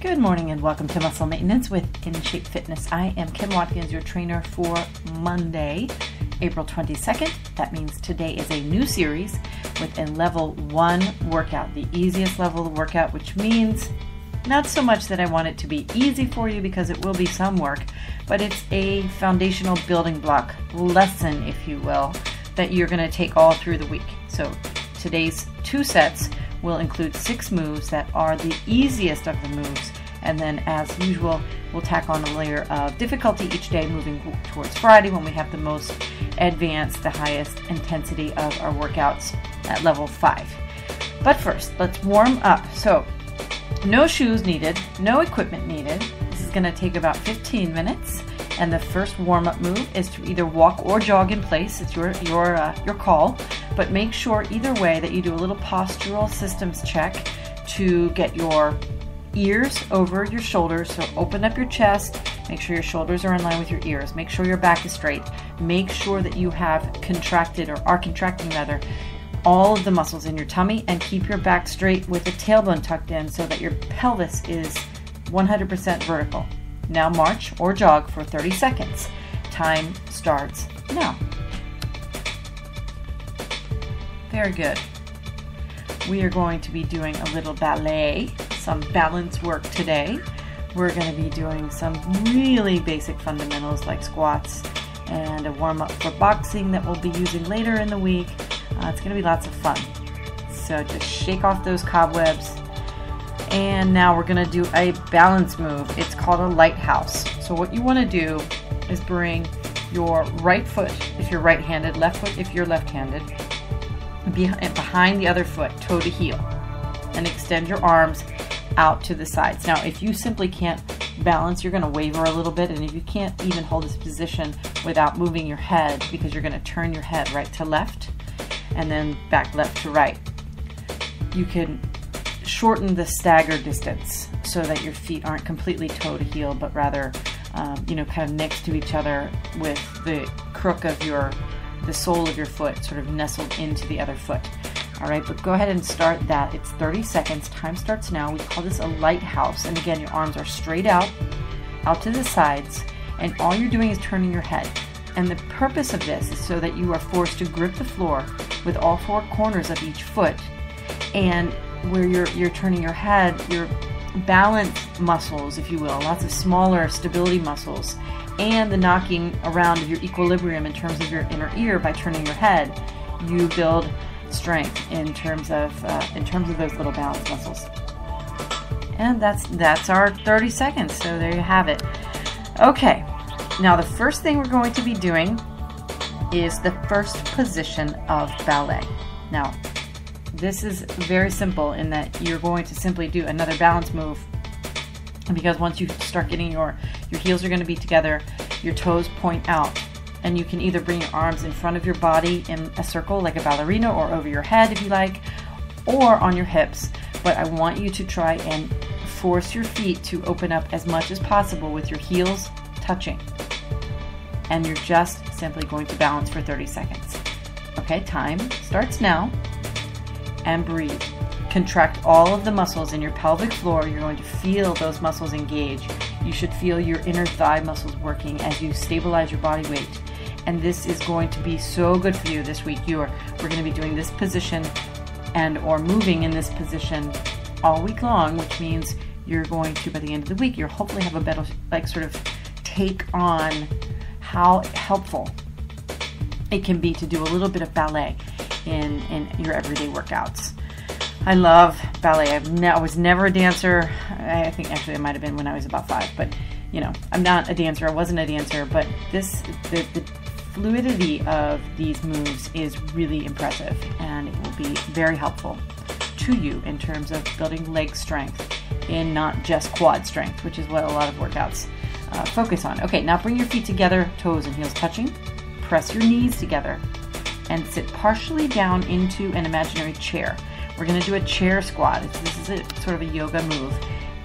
Good morning and welcome to Muscle Maintenance with In Shape Fitness. I am Kim Watkins, your trainer for Monday, April 22nd. That means today is a new series with a level 1 workout, the easiest level of workout, which means not so much that I want it to be easy for you because it will be some work, but it's a foundational building block lesson, if you will, that you're going to take all through the week. So today's 2 sets will include 6 moves that are the easiest of the moves, and then as usual we'll tack on a layer of difficulty each day moving towards Friday when we have the most advanced, the highest intensity of our workouts at level 5. But first, let's warm up. So no shoes needed, no equipment needed. This is going to take about 15 minutes, and the first warm-up move is to either walk or jog in place. It's your call, but make sure either way that you do a little postural systems check to get your ears over your shoulders. So open up your chest, make sure your shoulders are in line with your ears, make sure your back is straight, make sure that you have contracted, or are contracting rather, all of the muscles in your tummy, and keep your back straight with the tailbone tucked in so that your pelvis is 100% vertical. Now march or jog for 30 seconds. Time starts now. Very good. We are going to be doing a little ballet, some balance work today. We're going to be doing some really basic fundamentals like squats and a warm-up for boxing that we'll be using later in the week. It's going to be lots of fun. So just shake off those cobwebs. And now we're going to do a balance move. It's called a lighthouse. So what you want to do is bring your right foot if you're right-handed, left foot if you're left-handed, behind the other foot, toe to heel, and extend your arms out to the sides. Now if you simply can't balance, you're going to waver a little bit, and if you can't even hold this position without moving your head, because you're going to turn your head right to left and then back left to right, you can shorten the stagger distance so that your feet aren't completely toe to heel, but rather kind of next to each other with the crook of the sole of your foot sort of nestled into the other foot. All right, but go ahead and start that. It's 30 seconds. Time starts now. We call this a lighthouse. And again, your arms are straight out to the sides, and all you're doing is turning your head. And the purpose of this is so that you are forced to grip the floor with all 4 corners of each foot, and where you're turning your head, your balance muscles, if you will, lots of smaller stability muscles, and the knocking around of your equilibrium in terms of your inner ear by turning your head, you build strength in terms of those little balance muscles. And that's our 30 seconds. So there you have it. Okay, now the first thing we're going to be doing is the first position of ballet. Now this is very simple in that you're going to simply do another balance move, because once you start getting your heels are going to be together, your toes point out, and you can either bring your arms in front of your body in a circle like a ballerina, or over your head if you like, or on your hips. But I want you to try and force your feet to open up as much as possible with your heels touching, and you're just simply going to balance for 30 seconds. Okay, time starts now. And breathe. Contract all of the muscles in your pelvic floor. You're going to feel those muscles engage. You should feel your inner thigh muscles working as you stabilize your body weight. And this is going to be so good for you this week. We're going to be doing this position and or moving in this position all week long, which means you're going to, by the end of the week, you'll hopefully have a better sort of take on how helpful it can be to do a little bit of ballet in your everyday workouts. I love ballet. I was never a dancer. I think actually I might have been when I was about 5, but I'm not a dancer. I wasn't a dancer, but the fluidity of these moves is really impressive, and it will be very helpful to you in terms of building leg strength and not just quad strength, which is what a lot of workouts focus on. Okay, now bring your feet together, toes and heels touching. Press your knees together and sit partially down into an imaginary chair. We're going to do a chair squat. This is a sort of a yoga move,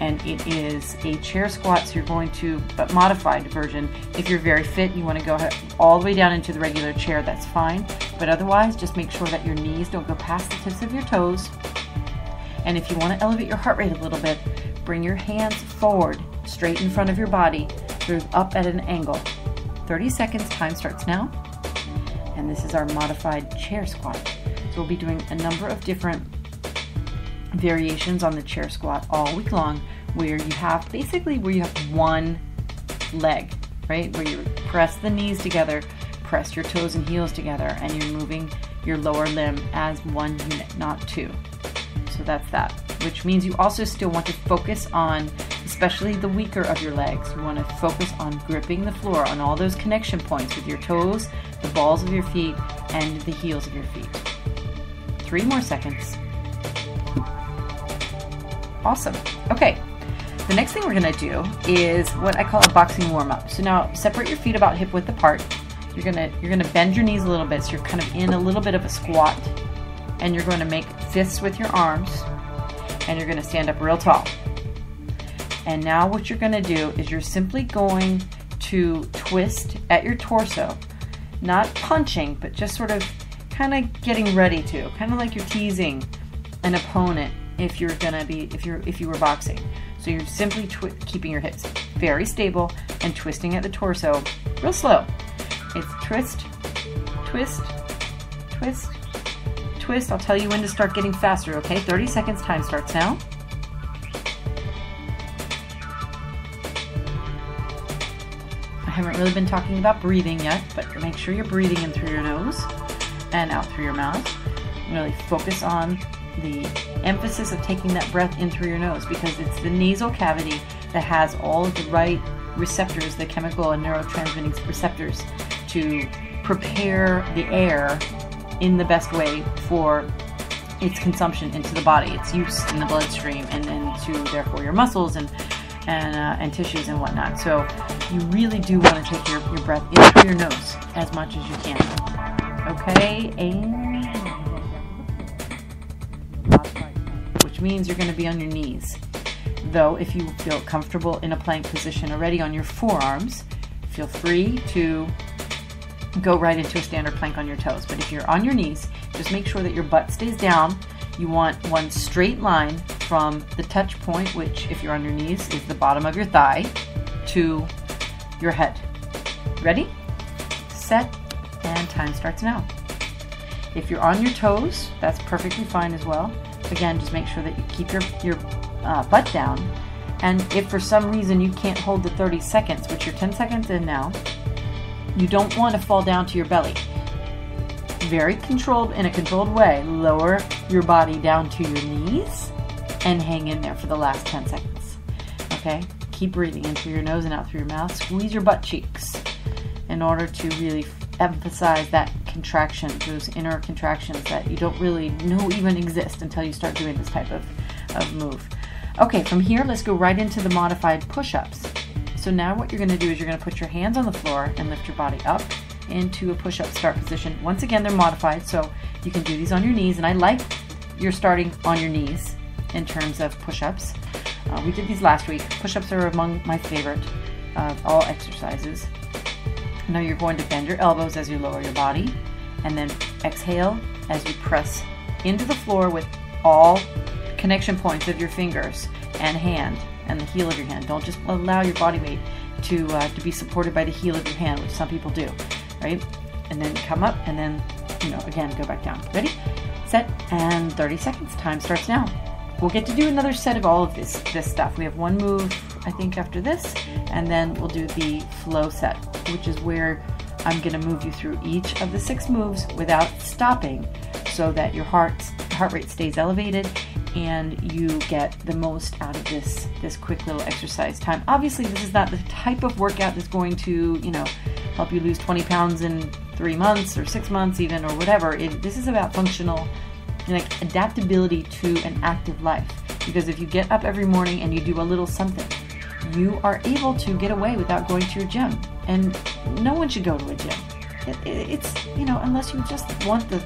and it is a chair squat, so you're going to, but modified version. If you're very fit, you want to go all the way down into the regular chair, that's fine. But otherwise, just make sure that your knees don't go past the tips of your toes. And if you want to elevate your heart rate a little bit, Bring your hands forward, straight in front of your body, up at an angle. 30 seconds, time starts now. And this is our modified chair squat. So we'll be doing a number of different variations on the chair squat all week long, where you have one leg, right? Where you press the knees together, press your toes and heels together, and you're moving your lower limb as one unit, not two. So that's that, which means you also still want to focus on, especially the weaker of your legs, you want to focus on gripping the floor on all those connection points with your toes, the balls of your feet, and the heels of your feet. 3 more seconds. Awesome. Okay, the next thing we're going to do is what I call a boxing warm-up. So now separate your feet about hip width apart. You're gonna bend your knees a little bit, so you're kind of in a little bit of a squat, and you're going to make fists with your arms, and you're going to stand up real tall. And now what you're going to do is you're simply going to twist at your torso, not punching, but just sort of kind of getting ready to, kind of like you're teasing an opponent if you were boxing. So you're simply keeping your hips very stable and twisting at the torso real slow. It's twist, twist, twist, twist. I'll tell you when to start getting faster, okay? 30 seconds, time starts now. I haven't really been talking about breathing yet, but make sure you're breathing in through your nose and out through your mouth. Really focus on the emphasis of taking that breath in through your nose, because it's the nasal cavity that has all of the right receptors, the chemical and neurotransmitting receptors, to prepare the air in the best way for its consumption into the body, its use in the bloodstream, and into therefore your muscles and tissues and whatnot. So you really do want to take your breath in through your nose as much as you can. Okay, and which means you're going to be on your knees. Though if you feel comfortable in a plank position already on your forearms, feel free to go right into a standard plank on your toes. But if you're on your knees, just make sure that your butt stays down. You want one straight line from the touch point, which if you're on your knees is the bottom of your thigh, to your head. Ready, set, and time starts now. If you're on your toes, that's perfectly fine as well. Again, just make sure that you keep your butt down. And if for some reason you can't hold the 30 seconds, which you're 10 seconds in now, you don't want to fall down to your belly. Very controlled, in a controlled way, lower your body down to your knees and hang in there for the last 10 seconds. Okay? Keep breathing in through your nose and out through your mouth. Squeeze your butt cheeks in order to really emphasize that contraction, those inner contractions that you don't really know even exist until you start doing this type of move. Okay, from here, let's go right into the modified push-ups. So now what you're going to do is you're going to put your hands on the floor and lift your body up into a push-up start position. Once again, they're modified, so you can do these on your knees, and I like you're starting on your knees in terms of push-ups. We did these last week. Push-ups are among my favorite of all exercises. Now you're going to bend your elbows as you lower your body, and then exhale as you press into the floor with all connection points of your fingers and hand and the heel of your hand. Don't just allow your body weight to be supported by the heel of your hand, which some people do, right? And then come up, and then, again, go back down. Ready, set, and 30 seconds. Time starts now. We'll get to do another set of all of this stuff. We have one move, I think, after this, and then we'll do the flow set, which is where I'm going to move you through each of the 6 moves without stopping, so that your heart rate stays elevated and you get the most out of this quick little exercise time. Obviously, this is not the type of workout that's going to, help you lose 20 pounds in 3 months or 6 months even, or whatever. This is about functional, adaptability to an active life. Because if you get up every morning and you do a little something, you are able to get away without going to your gym. And no one should go to a gym. It's, unless you just want the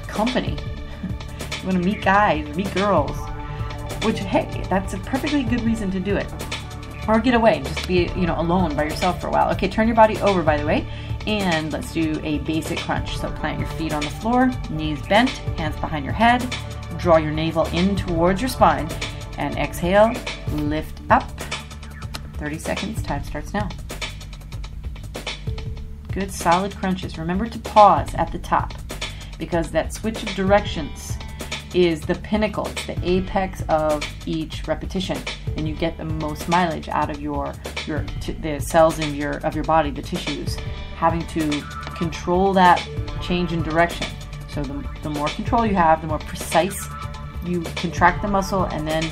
company. You want to meet guys, meet girls, which, hey, that's a perfectly good reason to do it. Or get away, just be, alone by yourself for a while. Okay, turn your body over, by the way, and let's do a basic crunch. So plant your feet on the floor, knees bent, hands behind your head, draw your navel in towards your spine, and exhale, lift up. 30 seconds, time starts now. Good solid crunches. Remember to pause at the top because that switch of directions is the pinnacle, it's the apex of each repetition, and you get the most mileage out of the cells in your body, the tissues, having to control that change in direction. So the more control you have, the more precise you contract the muscle and then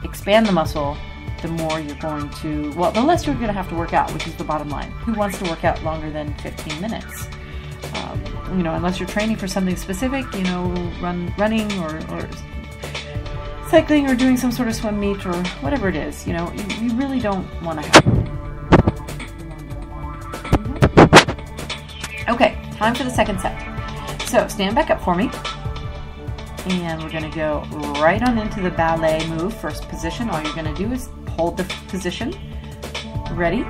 expand the muscle, the more you're going to, well, the less you're going to have to work out, which is the bottom line. Who wants to work out longer than 15 minutes? Unless you're training for something specific, running or cycling or doing some sort of swim meet or whatever it is, you really don't want to have. Okay, time for the second set. So stand back up for me. And we're going to go right on into the ballet move, first position. All you're going to do is hold the position. Ready?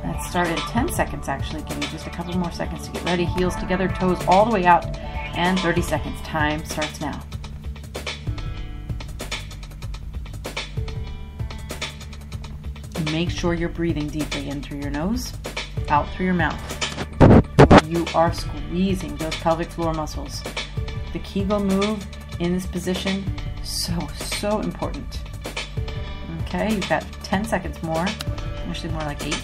Let's start in 10 seconds actually. Give you just a couple more seconds to get ready. Heels together, toes all the way out, and 30 seconds. Time starts now. Make sure you're breathing deeply in through your nose, out through your mouth. You are squeezing those pelvic floor muscles. The Kegel move in this position, so important. Okay, you've got 10 seconds more, actually more like 8.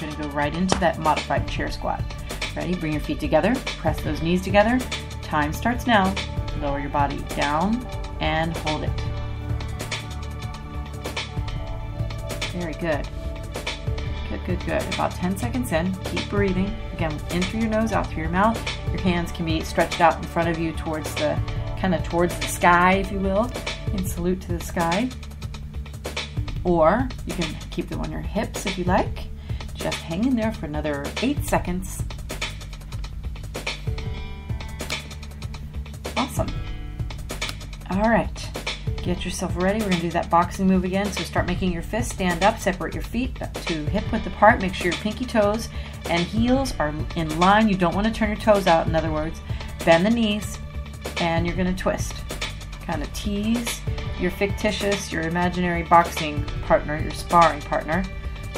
You're going to go right into that modified chair squat. Ready? Bring your feet together, press those knees together. Time starts now. Lower your body down and hold it. Very good. Good. About 10 seconds in, keep breathing. Again, in through your nose, out through your mouth. Your hands can be stretched out in front of you towards the sky, if you will, in salute to the sky. Or you can keep them on your hips if you like. Just hang in there for another 8 seconds. Awesome. All right. Get yourself ready. We're going to do that boxing move again. So start making your fists. Stand up. Separate your feet to hip width apart. Make sure your pinky toes and heels are in line. You don't want to turn your toes out, in other words. Bend the knees, and you're going to twist. Kind of tease your fictitious, your imaginary boxing partner, your sparring partner.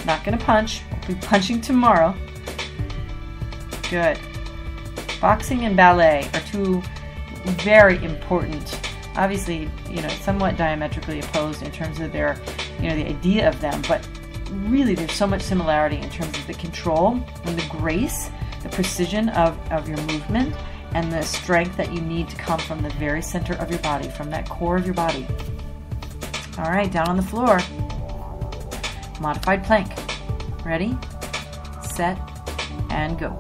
Not going to punch. We'll be punching tomorrow. Good. Boxing and ballet are two very important, obviously, somewhat diametrically opposed in terms of their, the idea of them, but really there's so much similarity in terms of the control and the grace, the precision of your movement, and the strength that you need to come from the very center of your body, from that core of your body. All right, down on the floor. Modified plank. Ready, set, and go.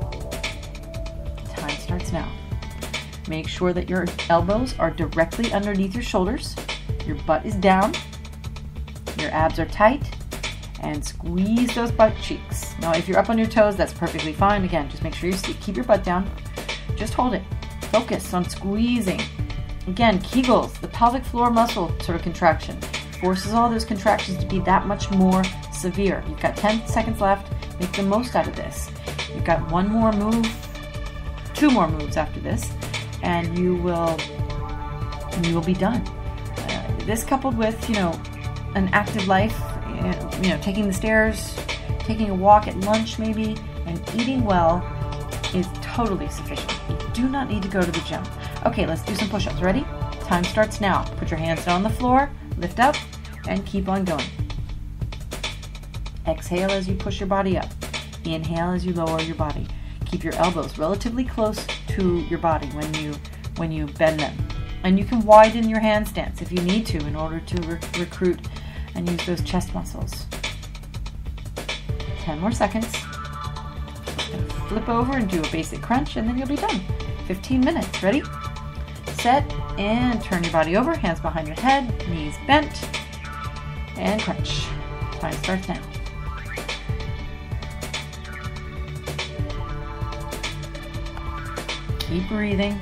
Time starts now. Make sure that your elbows are directly underneath your shoulders. Your butt is down. Your abs are tight. And squeeze those butt cheeks. Now, if you're up on your toes, that's perfectly fine. Again, just make sure you keep your butt down. Just hold it. Focus on squeezing. Again, Kegels, the pelvic floor muscle sort of contraction, forces all those contractions to be that much more severe. You've got 10 seconds left. Make the most out of this. You've got one more move, 2 more moves after this, and you will be done. This coupled with, an active life, taking the stairs, taking a walk at lunch maybe, and eating well is totally sufficient. You do not need to go to the gym. Okay, let's do some push-ups. Ready? Time starts now. Put your hands down on the floor, lift up, and keep on going. Exhale as you push your body up. Inhale as you lower your body. Keep your elbows relatively close to your body when you bend them. And you can widen your handstands if you need to in order to recruit and use those chest muscles. 10 more seconds. Flip over and do a basic crunch, and then you'll be done. 15 minutes. Ready? Set, and turn your body over. Hands behind your head, knees bent, and crunch. Time starts now. Keep breathing.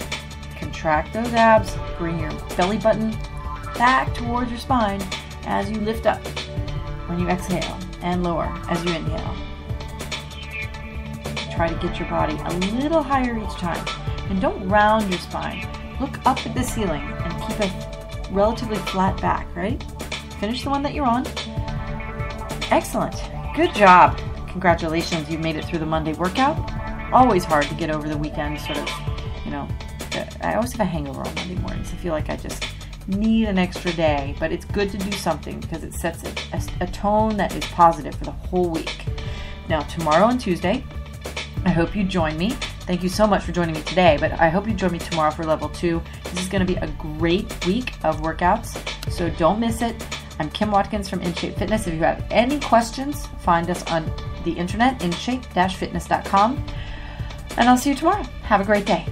Contract those abs. Bring your belly button back towards your spine as you lift up when you exhale, and lower as you inhale. Try to get your body a little higher each time. And don't round your spine. Look up at the ceiling and keep a relatively flat back, right? Finish the one that you're on. Excellent. Good job. Congratulations, you made it through the Monday workout. Always hard to get over the weekend, sort of, I always have a hangover on Monday mornings. I feel like I just need an extra day, but it's good to do something because it sets a tone that is positive for the whole week. Now, tomorrow and Tuesday, I hope you join me. Thank you so much for joining me today, but I hope you join me tomorrow for level 2. This is going to be a great week of workouts, so don't miss it. I'm Kim Watkins from InShape Fitness. If you have any questions, find us on the internet, inshape-fitness.com, and I'll see you tomorrow. Have a great day.